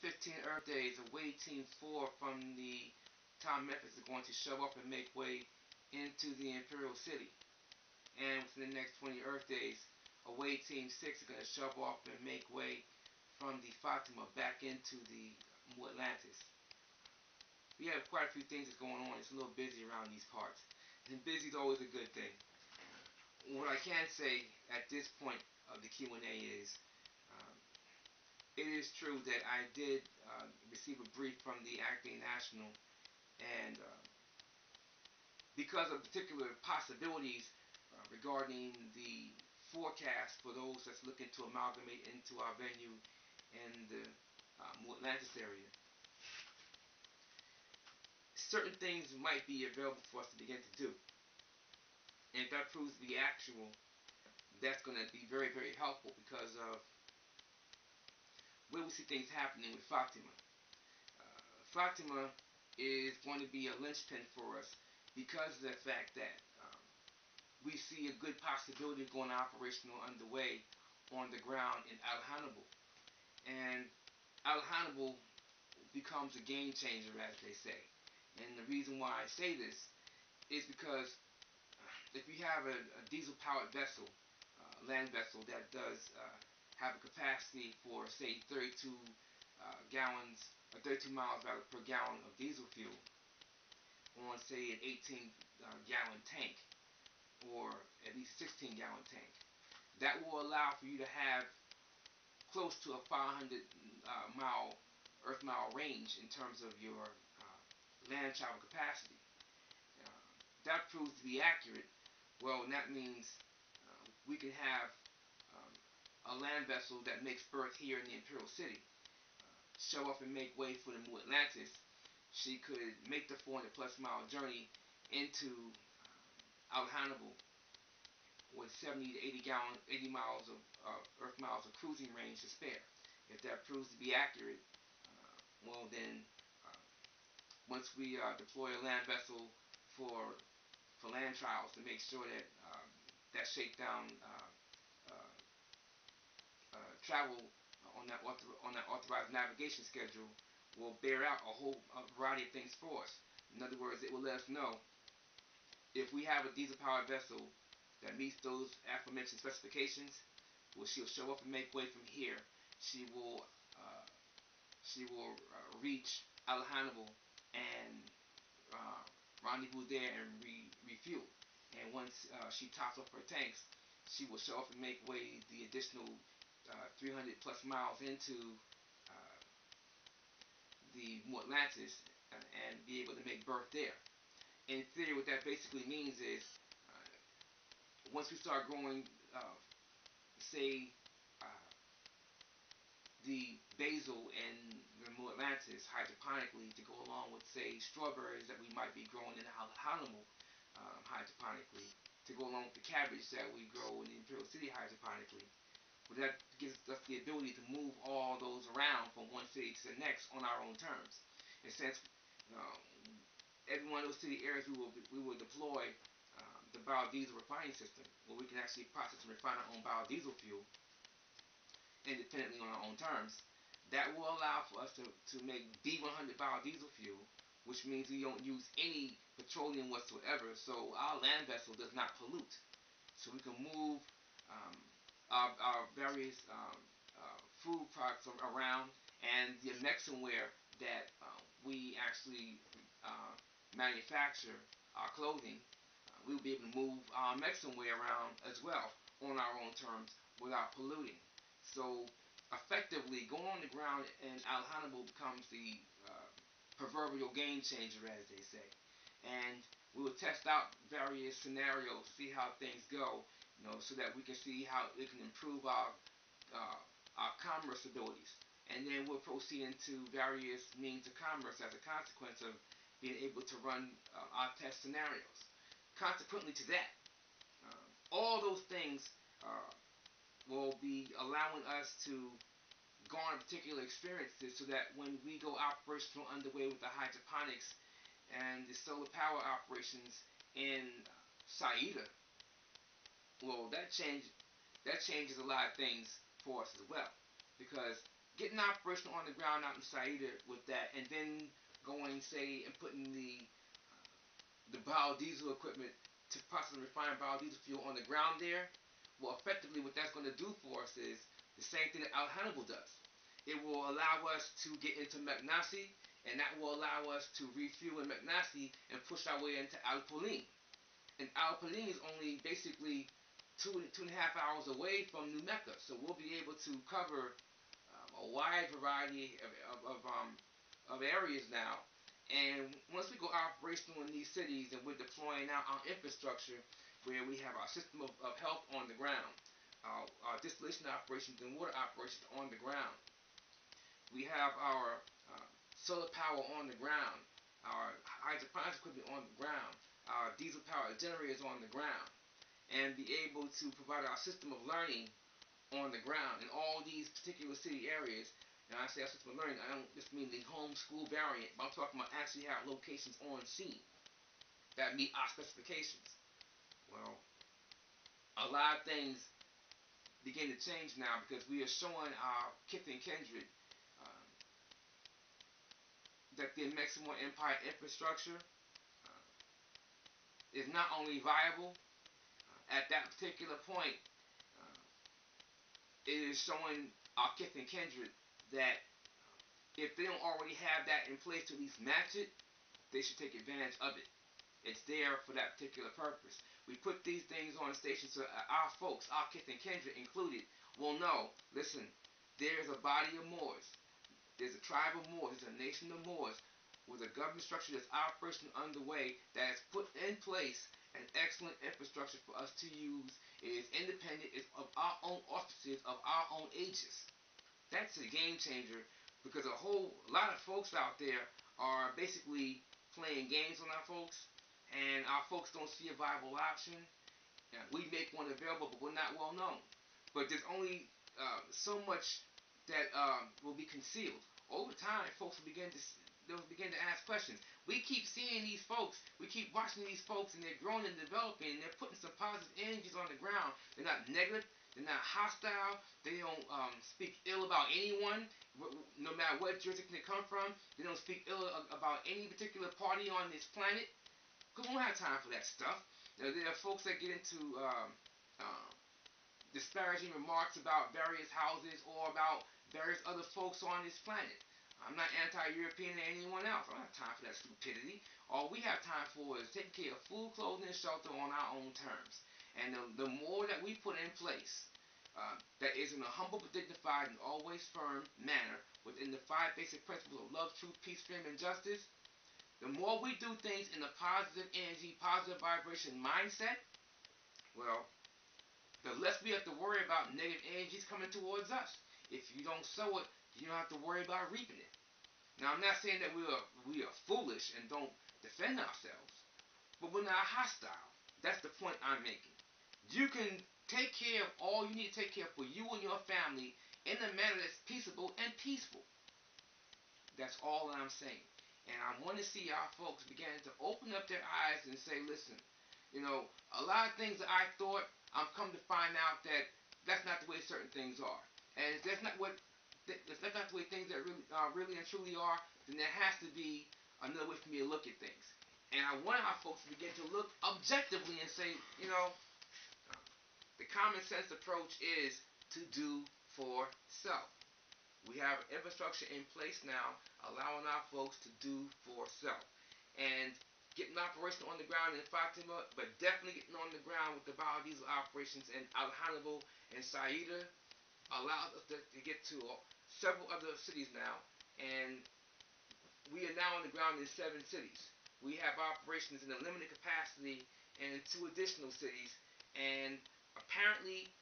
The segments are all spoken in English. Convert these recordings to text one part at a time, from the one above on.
15 Earth days, away Team 4 from the Tom Memphis is going to show up and make way into the Imperial City. And within the next 20 Earth days, away Team 6 is going to shove off and make way from the Fatima back into the Atlantis. We have quite a few things that's going on. It's a little busy around these parts. And busy is always a good thing. What I can say at this point of the Q&A is, it is true that I did receive a brief from the Acting National, and because of particular possibilities regarding the forecast for those that's looking to amalgamate into our venue in the Atlantis area, certain things might be available for us to begin to do. And if that proves to be actual, that's going to be very, very helpful because of where we see things happening with Fatima. Fatima is going to be a linchpin for us because of the fact that we see a good possibility of going operational underway on the ground in Al-Hannibal. And Al-Hannibal becomes a game changer, as they say. And the reason why I say this is because if you have a diesel-powered vessel, land vessel that does have a capacity for, say, 32 gallons or 32 miles per gallon of diesel fuel on, say, an 18-gallon tank or at least 16-gallon tank, that will allow for you to have close to a 500-mile Earth-mile range in terms of your land travel capacity. That proves to be accurate. Well, that means we can have a land vessel that makes berth here in the Imperial City show up and make way for the New Atlantis. She could make the 400-plus mile journey into Al-Hannibal with 70 to 80 miles of Earth miles of cruising range to spare. If that proves to be accurate, well then, once we deploy a land vessel for land trials to make sure that that shakedown travel on that authorized navigation schedule will bear out a whole variety of things for us. In other words, it will let us know if we have a diesel-powered vessel that meets those aforementioned specifications. Well, she'll show up and make way from here. She will reach Al-Hannibal and rendezvous there and refuel. And once she tops off her tanks, she will show up and make way the additional 300-plus miles into the Atlantis and be able to make berth there. In theory, what that basically means is once we start growing, say, the basil in the Atlantis hydroponically to go along with, say, strawberries that we might be growing in Al-Hannibal hydroponically, to go along with the cabbage that we grow in the Imperial City hydroponically. But that gives us the ability to move all those around from one city to the next on our own terms. In a sense, every one of those city areas we will deploy the biodiesel refining system, where we can actually process and refine our own biodiesel fuel independently on our own terms. That will allow for us to make B100 biodiesel fuel, which means we don't use any petroleum whatsoever, so our land vessel does not pollute. So we can move our various food products around, and the Amexem ware that we actually manufacture, our clothing, we will be able to move our Amexem ware around as well on our own terms without polluting. So effectively, going on the ground in Al-Hannibal becomes the proverbial game changer, as they say. And we will test out various scenarios, see how things go, so that we can see how it can improve our commerce abilities. And then we'll proceed into various means of commerce as a consequence of being able to run our test scenarios. Consequently to that, all those things will be allowing us to garner particular experiences so that when we go operational underway with the hydroponics and the solar power operations in Syeedah, well, that changes a lot of things for us as well, because getting operational on the ground out in Syeedah with that, and then going, say, and putting the biodiesel equipment to process and refine biodiesel fuel on the ground there, well, effectively what that's going to do for us is the same thing that Al-Hannibal does. It will allow us to get into Meknasi, and that will allow us to refuel in Meknasi and push our way into Al-Polin. And Al-Polin is only basically 2.5 hours away from New Mecca, so we'll be able to cover a wide variety of areas now. And once we go operational in these cities and we're deploying out our infrastructure, where we have our system of health on the ground, our distillation operations and water operations on the ground, we have our solar power on the ground, our hydroponics equipment on the ground, our diesel powered generators on the ground, and be able to provide our system of learning on the ground in all these particular city areas. Now, I say our system of learning, I don't just mean the homeschool variant, but I'm talking about actually have locations on scene that meet our specifications. Well, a lot of things begin to change now because we are showing our kith and kindred that the Mexican Empire infrastructure is not only viable, at that particular point, it is showing our kith and kindred that if they don't already have that in place to at least match it, they should take advantage of it. It's there for that particular purpose. We put these things on stations so our folks, our kith and kindred included, will know, listen, there's a body of Moors. There's a tribe of Moors. There's a nation of Moors with a government structure that's operational underway that has put in place an excellent infrastructure for us to use. It is independent. It's of our own auspices, of our own aegis. That's a game changer because a lot of folks out there are basically playing games on our folks, and our folks don't see a viable option. We make one available, but we're not well known. But there's only so much that will be concealed. Over time, folks will begin to ask questions. We keep seeing these folks, we keep watching these folks, and they're growing and developing, and they're putting some positive energies on the ground. They're not negative, they're not hostile, they don't speak ill about anyone, no matter what jurisdiction they come from. They don't speak ill about any particular party on this planet, because we don't have time for that stuff. There are folks that get into disparaging remarks about various houses or about various other folks on this planet. I'm not anti-European or anyone else. I don't have time for that stupidity. All we have time for is taking care of food, clothing, and shelter on our own terms. And the more that we put in place that is in a humble but dignified and always firm manner within the 5 basic principles of love, truth, peace, freedom, and justice, the more we do things in a positive energy, positive vibration mindset, well, the less we have to worry about negative energies coming towards us. If you don't sow it, you don't have to worry about reaping it. Now, I'm not saying that we are foolish and don't defend ourselves, but we're not hostile. That's the point I'm making. You can take care of all you need to take care of for you and your family in a manner that's peaceable and peaceful. That's all I'm saying. And I want to see our folks begin to open up their eyes and say, listen, a lot of things that I thought, I've come to find out that that's not the way certain things are. And if that's not the way things that really and truly are, then there has to be another way for me to look at things. And I want our folks to begin to look objectively and say, the common sense approach is to do for self. We have infrastructure in place now, allowing our folks to do for self. And getting operational on the ground in Fatima, but definitely getting on the ground with the biodiesel operations in Al-Hannibal and Syeedah allows us to get to several other cities now, and we are now on the ground in 7 cities. We have operations in a limited capacity and in 2 additional cities, and apparently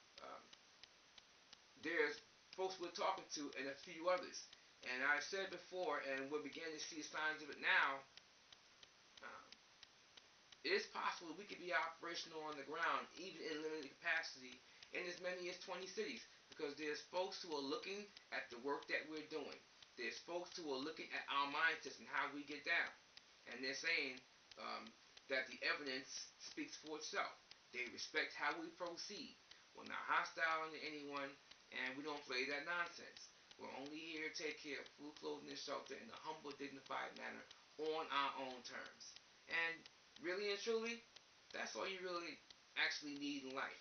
there's folks we're talking to and a few others. And I said before, and we're beginning to see signs of it now, it is possible we could be operational on the ground, even in limited capacity, in as many as 20 cities. Because there's folks who are looking at the work that we're doing. There's folks who are looking at our mindsets and how we get down. And they're saying that the evidence speaks for itself. They respect how we proceed. We're not hostile to anyone, and we don't play that nonsense. We're only here to take care of food, clothing, and shelter in a humble, dignified manner on our own terms. And really and truly, that's all you really actually need in life.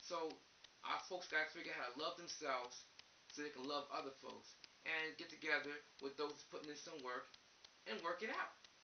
So our folks got to figure out how to love themselves so they can love other folks and get together with those putting in some work and work it out.